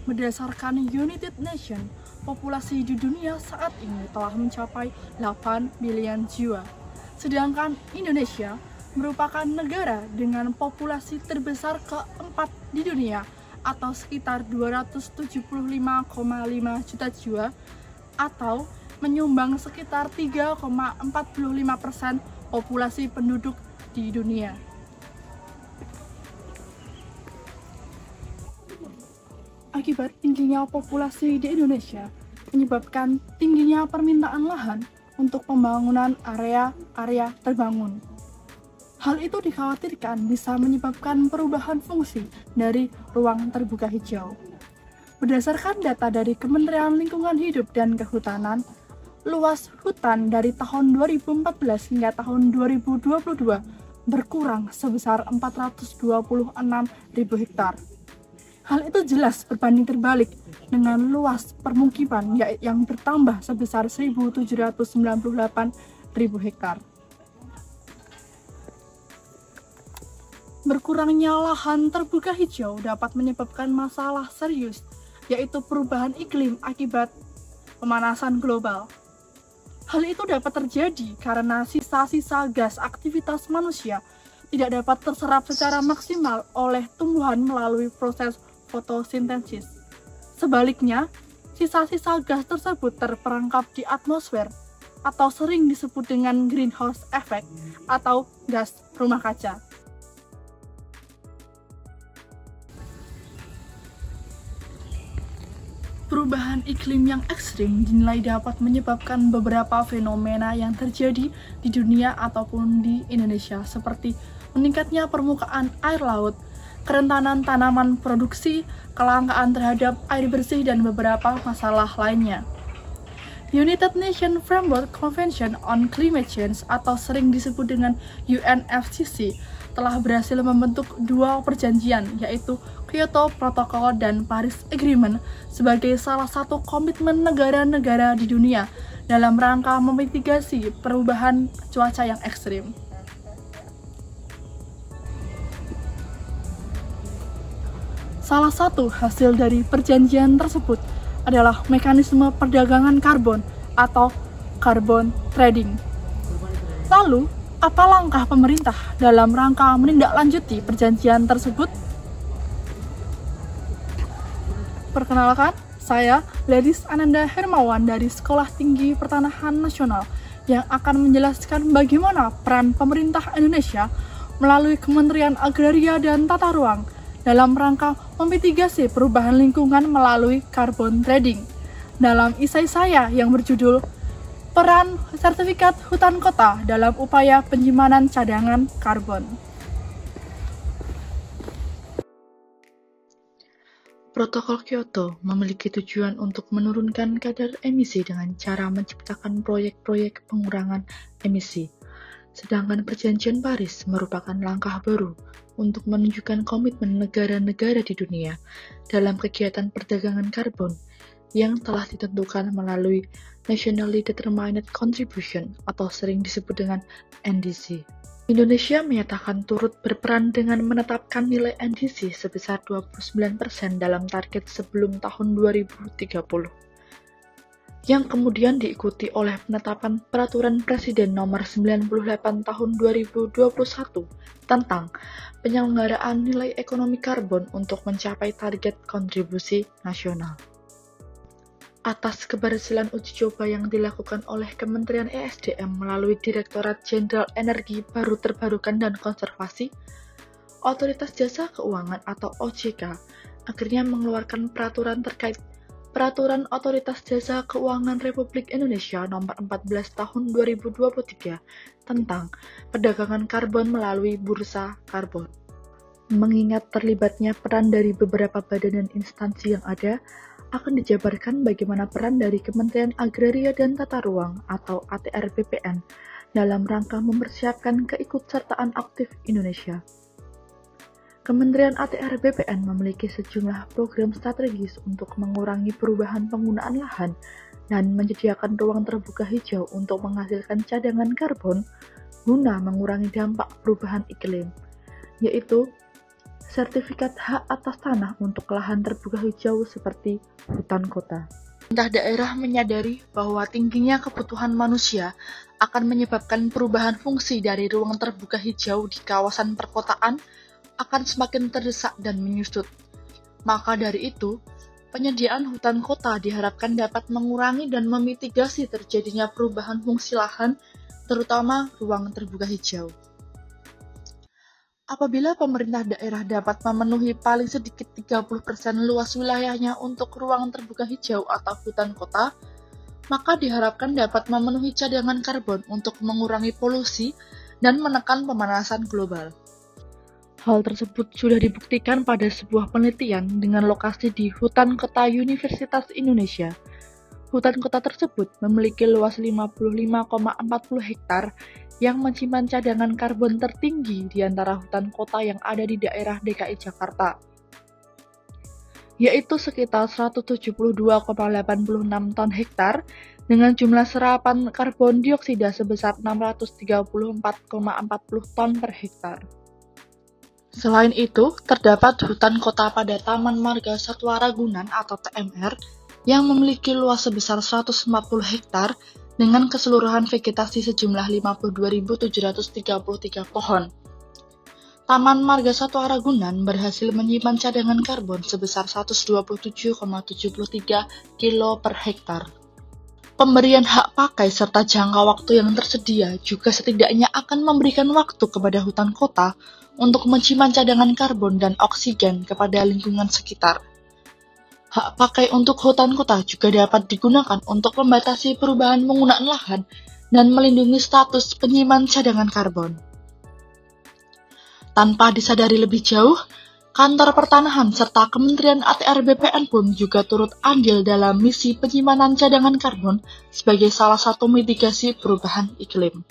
Berdasarkan United Nations, populasi di dunia saat ini telah mencapai 8 bilion jiwa. Sedangkan Indonesia merupakan negara dengan populasi terbesar keempat di dunia atau sekitar 275,5 juta jiwa atau menyumbang sekitar 3,45% populasi penduduk di dunia. Akibat tingginya populasi di Indonesia menyebabkan tingginya permintaan lahan untuk pembangunan area-area terbangun. Hal itu dikhawatirkan bisa menyebabkan perubahan fungsi dari ruang terbuka hijau. Berdasarkan data dari Kementerian Lingkungan Hidup dan Kehutanan, luas hutan dari tahun 2014 hingga tahun 2022 berkurang sebesar 426.000 hektar. Hal itu jelas berbanding terbalik dengan luas permukiman yang bertambah sebesar 1.798.000 hektar. Berkurangnya lahan terbuka hijau dapat menyebabkan masalah serius, yaitu perubahan iklim akibat pemanasan global. Hal itu dapat terjadi karena sisa-sisa gas aktivitas manusia tidak dapat terserap secara maksimal oleh tumbuhan melalui proses fotosintesis. Sebaliknya, sisa-sisa gas tersebut terperangkap di atmosfer atau sering disebut dengan greenhouse effect atau gas rumah kaca. Perubahan iklim yang ekstrim dinilai dapat menyebabkan beberapa fenomena yang terjadi di dunia ataupun di Indonesia seperti meningkatnya permukaan air laut, kerentanan tanaman produksi, kelangkaan terhadap air bersih, dan beberapa masalah lainnya. United Nations Framework Convention on Climate Change atau sering disebut dengan UNFCCC telah berhasil membentuk dua perjanjian, yaitu Kyoto Protocol dan Paris Agreement sebagai salah satu komitmen negara-negara di dunia dalam rangka memitigasi perubahan cuaca yang ekstrim. Salah satu hasil dari perjanjian tersebut adalah mekanisme perdagangan karbon atau carbon trading. Lalu, apa langkah pemerintah dalam rangka menindaklanjuti perjanjian tersebut? Perkenalkan, saya Gladys Ananda Hermawan dari Sekolah Tinggi Pertanahan Nasional yang akan menjelaskan bagaimana peran pemerintah Indonesia melalui Kementerian Agraria dan Tata Ruang dalam rangka memitigasi perubahan lingkungan melalui carbon trading. Dalam esai saya yang berjudul Peran Sertifikat Hutan Kota dalam Upaya Penyimpanan Cadangan Karbon. Protokol Kyoto memiliki tujuan untuk menurunkan kadar emisi dengan cara menciptakan proyek-proyek pengurangan emisi. Sedangkan Perjanjian Paris merupakan langkah baru untuk menunjukkan komitmen negara-negara di dunia dalam kegiatan perdagangan karbon yang telah ditentukan melalui Nationally Determined Contribution atau sering disebut dengan NDC. Indonesia menyatakan turut berperan dengan menetapkan nilai NDC sebesar 29% dalam target sebelum tahun 2030. Yang kemudian diikuti oleh penetapan Peraturan Presiden Nomor 98 Tahun 2021 tentang penyelenggaraan nilai ekonomi karbon untuk mencapai target kontribusi nasional. Atas keberhasilan uji coba yang dilakukan oleh Kementerian ESDM melalui Direktorat Jenderal Energi Baru Terbarukan dan Konservasi, Otoritas Jasa Keuangan atau OJK akhirnya mengeluarkan peraturan terkait Peraturan Otoritas Jasa Keuangan Republik Indonesia Nomor 14 Tahun 2023 tentang perdagangan karbon melalui bursa karbon. Mengingat terlibatnya peran dari beberapa badan dan instansi yang ada, akan dijabarkan bagaimana peran dari Kementerian Agraria dan Tata Ruang atau ATR BPN dalam rangka mempersiapkan keikutsertaan aktif Indonesia. Kementerian ATR BPN memiliki sejumlah program strategis untuk mengurangi perubahan penggunaan lahan dan menyediakan ruang terbuka hijau untuk menghasilkan cadangan karbon guna mengurangi dampak perubahan iklim, yaitu sertifikat hak atas tanah untuk lahan terbuka hijau seperti hutan kota. Pemerintah daerah menyadari bahwa tingginya kebutuhan manusia akan menyebabkan perubahan fungsi dari ruang terbuka hijau di kawasan perkotaan akan semakin terdesak dan menyusut. Maka dari itu, penyediaan hutan kota diharapkan dapat mengurangi dan memitigasi terjadinya perubahan fungsi lahan, terutama ruang terbuka hijau. Apabila pemerintah daerah dapat memenuhi paling sedikit 30% luas wilayahnya untuk ruang terbuka hijau atau hutan kota, maka diharapkan dapat memenuhi cadangan karbon untuk mengurangi polusi dan menekan pemanasan global. Hal tersebut sudah dibuktikan pada sebuah penelitian dengan lokasi di Hutan Kota Universitas Indonesia. Hutan kota tersebut memiliki luas 55,40 hektar yang menyimpan cadangan karbon tertinggi di antara hutan kota yang ada di daerah DKI Jakarta, yaitu sekitar 172,86 ton hektar dengan jumlah serapan karbon dioksida sebesar 634,40 ton per hektar. Selain itu, terdapat hutan kota pada Taman Marga Satwa Ragunan atau TMR yang memiliki luas sebesar 140 hektar dengan keseluruhan vegetasi sejumlah 52.733 pohon. Taman Marga Satwa Ragunan berhasil menyimpan cadangan karbon sebesar 127,73 kilo per hektar. Pemberian hak pakai serta jangka waktu yang tersedia juga setidaknya akan memberikan waktu kepada hutan kota untuk menyimpan cadangan karbon dan oksigen kepada lingkungan sekitar. Hak pakai untuk hutan kota juga dapat digunakan untuk membatasi perubahan penggunaan lahan dan melindungi status penyimpan cadangan karbon. Tanpa disadari lebih jauh, Kantor Pertanahan serta Kementerian ATR BPN pun juga turut andil dalam misi penyimpanan cadangan karbon sebagai salah satu mitigasi perubahan iklim.